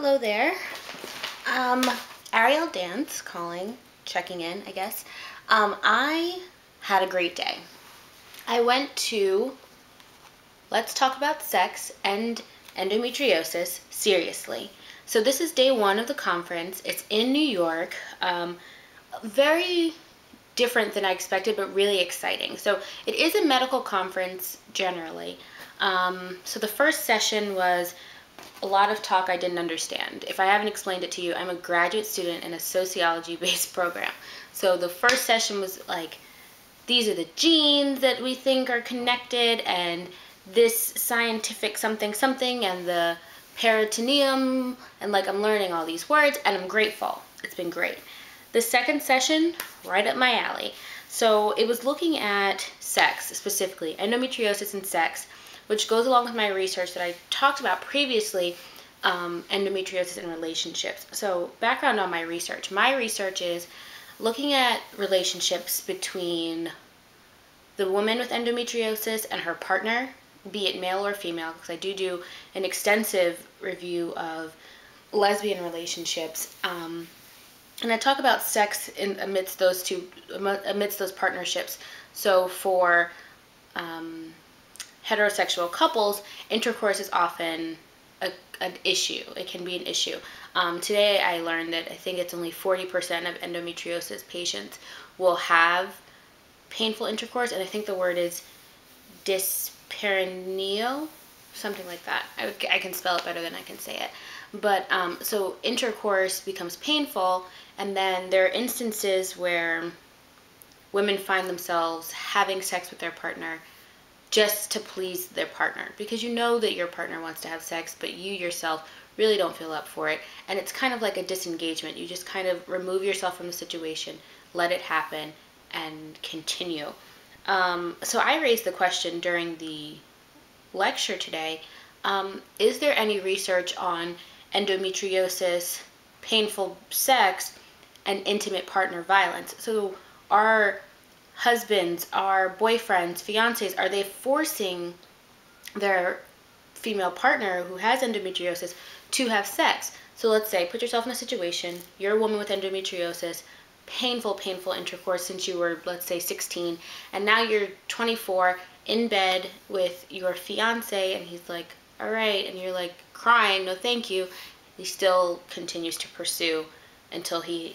Hello there. Arielle Dance calling, checking in, I guess. I had a great day. I went to Let's Talk About Sex and Endometriosis Seriously. So this is day one of the conference. It's in New York. Very different than I expected, but really exciting. So it is a medical conference generally. So the first session was a lot of talk I didn't understand. If I haven't explained it to you, I'm a graduate student in a sociology-based program. So the first session was like, these are the genes that we think are connected, and this scientific something something, and the peritoneum, and like I'm learning all these words, and I'm grateful. It's been great. The second session, right up my alley. So it was looking at sex, specifically endometriosis and sex, which goes along with my research that I talked about previously, endometriosis and relationships. So background on my research. My research is looking at relationships between the woman with endometriosis and her partner, be it male or female, because I do an extensive review of lesbian relationships. And I talk about sex amidst those partnerships. So for heterosexual couples, intercourse is often an issue. It can be an issue. Today I learned that I think it's only 40% of endometriosis patients will have painful intercourse, and I think the word is dyspareunia, something like that. I can spell it better than I can say it. But so intercourse becomes painful, and then there are instances where women find themselves having sex with their partner just to please their partner, because you know that your partner wants to have sex, but you yourself really don't feel up for it, and it's kind of like a disengagement. You just kind of remove yourself from the situation, let it happen, and continue. So I raised the question during the lecture today, is there any research on endometriosis, painful sex, and intimate partner violence? So our husbands, our boyfriends, fiancés, are they forcing their female partner who has endometriosis to have sex? So let's say, put yourself in a situation, you're a woman with endometriosis, painful intercourse since you were, let's say, 16, and now you're 24, in bed with your fiancé, and he's like, all right, and you're like crying, no thank you. He still continues to pursue until the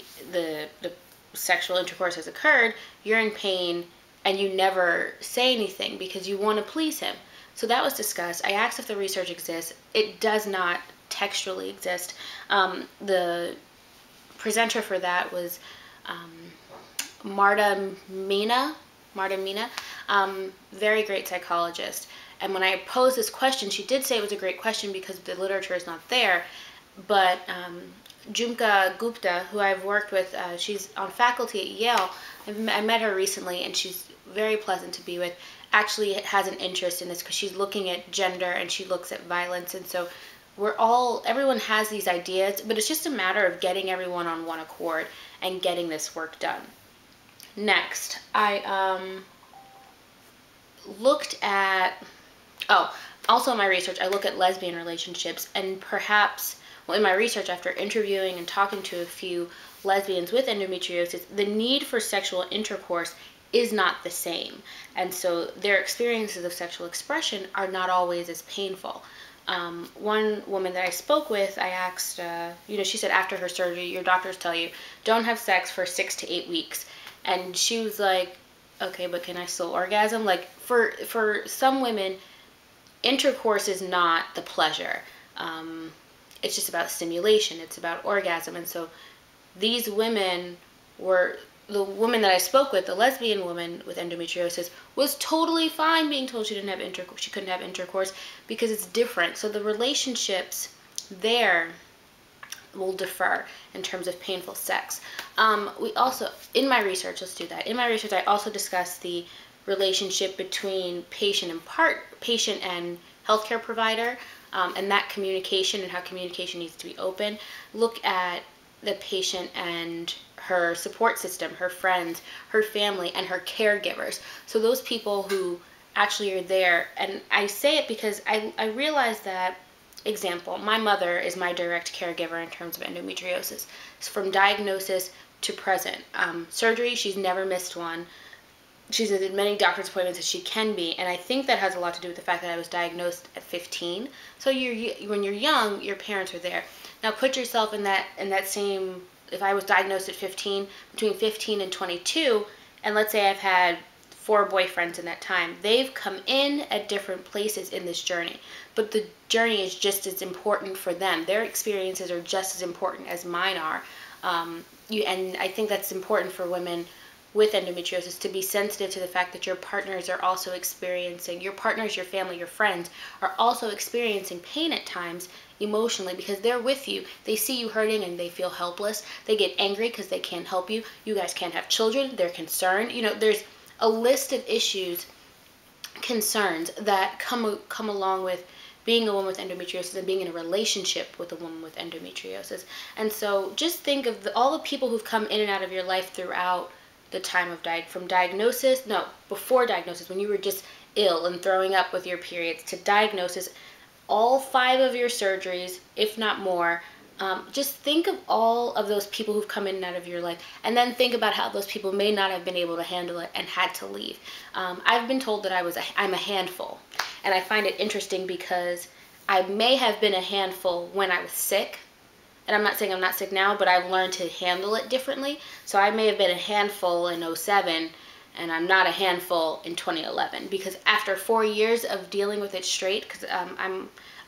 sexual intercourse has occurred. You're in pain, and you never say anything because you want to please him. So that was discussed. I asked if the research exists. It does not textually exist. The presenter for that was Marta Mina, very great psychologist. And when I posed this question, she did say it was a great question because the literature is not there. But Jhumka Gupta, who I've worked with, she's on faculty at Yale. I met her recently, and she's very pleasant to be with. Actually has an interest in this because she's looking at gender and she looks at violence, and so everyone has these ideas, but it's just a matter of getting everyone on one accord and getting this work done. Next, I looked at, also in my research, I look at lesbian relationships, and perhaps, well, in my research, after interviewing and talking to a few lesbians with endometriosis, the need for sexual intercourse is not the same. And so their experiences of sexual expression are not always as painful. One woman that I spoke with, I asked, she said after her surgery, your doctors tell you, don't have sex for 6 to 8 weeks. And she was like, okay, but can I still orgasm? Like, for some women, intercourse is not the pleasure. It's just about stimulation. It's about orgasm. And so these women were, the woman that I spoke with, the lesbian woman with endometriosis, was totally fine being told she couldn't have intercourse because it's different. So the relationships there will differ in terms of painful sex. We also, in my research, let's do that. In my research, I also discussed the relationship between patient and healthcare provider, and that communication and how communication needs to be open. Look at the patient and her support system, her friends, her family, and her caregivers. So those people who actually are there, and I say it because I realize that example, my mother is my direct caregiver in terms of endometriosis. From diagnosis to present. Surgery, she's never missed one. She's at as many doctor's appointments as she can be, and I think that has a lot to do with the fact that I was diagnosed at 15. So when you're young, your parents are there. Now put yourself in that same, if I was diagnosed at 15, between 15 and 22, and let's say I've had 4 boyfriends in that time. They've come in at different places in this journey, but the journey is just as important for them. Their experiences are just as important as mine are. And I think that's important for women with endometriosis to be sensitive to the fact that your partners are also experiencing, your partners, your family, your friends are also experiencing pain at times emotionally, because they're with you. They see you hurting and they feel helpless. They get angry because they can't help you. You guys can't have children. They're concerned. There's a list of issues, concerns that come along with being a woman with endometriosis and being in a relationship with a woman with endometriosis. And so just think of all the people who've come in and out of your life throughout the time of before diagnosis, when you were just ill and throwing up with your periods, to diagnosis, all 5 of your surgeries, if not more. Just think of all of those people who've come in and out of your life, and then think about how those people may not have been able to handle it and had to leave. I've been told that I'm a handful, and I find it interesting because I may have been a handful when I was sick, and I'm not saying I'm not sick now, but I've learned to handle it differently. So I may have been a handful in 2007, and I'm not a handful in 2011, because after 4 years of dealing with it straight, because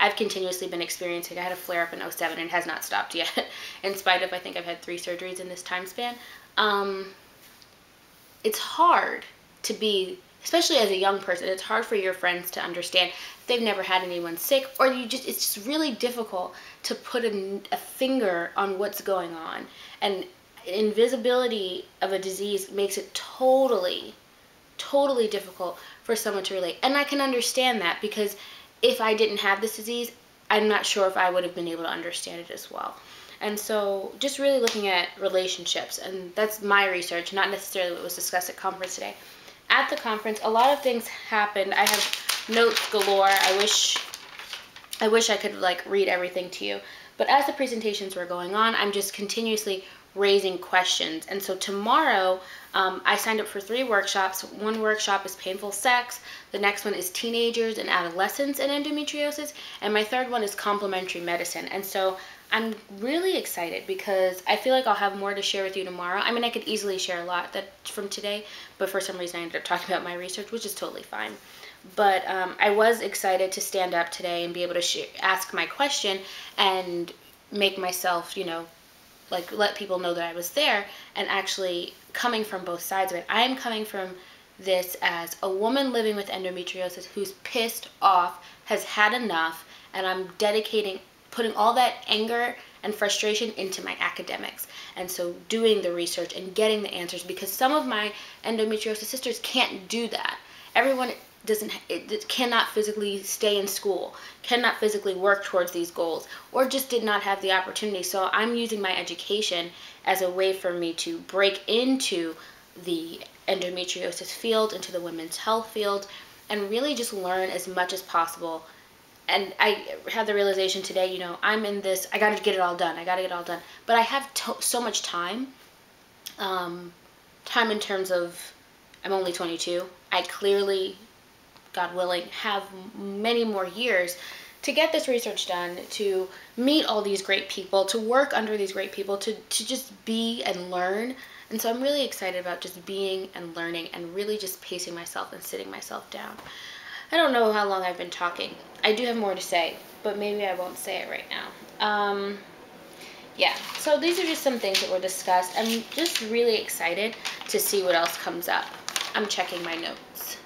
I've continuously been experiencing, I had a flare up in 2007 and it has not stopped yet, in spite of, I think I've had 3 surgeries in this time span. It's hard to be, especially as a young person, it's hard for your friends to understand if they've never had anyone sick, or it's just really difficult to put a finger on what's going on. And invisibility of a disease makes it totally difficult for someone to relate. And I can understand that, because if I didn't have this disease, I'm not sure if I would have been able to understand it as well. And so just really looking at relationships, and that's my research, not necessarily what was discussed at conference today. At the conference, a lot of things happened. I have notes galore. I wish I could read everything to you. But as the presentations were going on, I'm just continuously raising questions. And so tomorrow, I signed up for 3 workshops. One workshop is painful sex. The next one is teenagers and adolescents and endometriosis. And my third one is complementary medicine. And so I'm really excited because I feel like I'll have more to share with you tomorrow. I mean, I could easily share a lot from today, but for some reason I ended up talking about my research, which is totally fine. But I was excited to stand up today and be able to ask my question and make myself, let people know that I was there, and actually coming from both sides of it. I am coming from this as a woman living with endometriosis who's pissed off, has had enough, and I'm putting all that anger and frustration into my academics. And so doing the research and getting the answers, because some of my endometriosis sisters can't do that. Everyone cannot physically stay in school, cannot physically work towards these goals, or just did not have the opportunity. So I'm using my education as a way for me to break into the endometriosis field, into the women's health field, and really just learn as much as possible. And I had the realization today, I'm in this, I got to get it all done. But I have so much time. Time in terms of, I'm only 22. I clearly, God willing, have many more years to get this research done, to meet all these great people, to work under these great people, to just be and learn. And so I'm really excited about just being and learning and really just pacing myself and sitting myself down. I don't know how long I've been talking. I do have more to say, but maybe I won't say it right now. Yeah, so these are just some things that were discussed. I'm just really excited to see what else comes up. I'm checking my notes.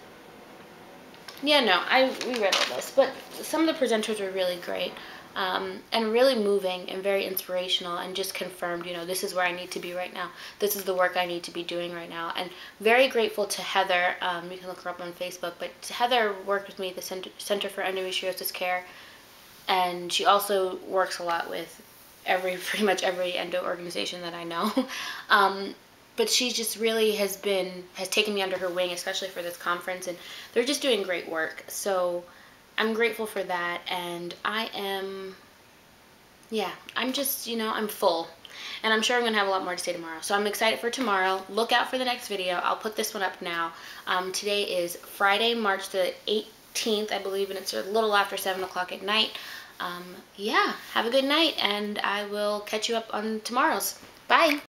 Yeah, no, we read all this, but some of the presenters were really great, and really moving and very inspirational, and just confirmed, this is where I need to be right now. This is the work I need to be doing right now. And very grateful to Heather. You can look her up on Facebook, but Heather worked with me at the Center for Endometriosis Care, and she also works a lot with pretty much every endo organization that I know. But she just really has taken me under her wing, especially for this conference, and they're just doing great work. So I'm grateful for that, and I'm just, I'm full. And I'm sure I'm going to have a lot more to say tomorrow. So I'm excited for tomorrow. Look out for the next video. I'll put this one up now. Today is Friday, March the 18th, I believe, and it's a little after 7 o'clock at night. Yeah, have a good night, and I will catch you up on tomorrow's. Bye!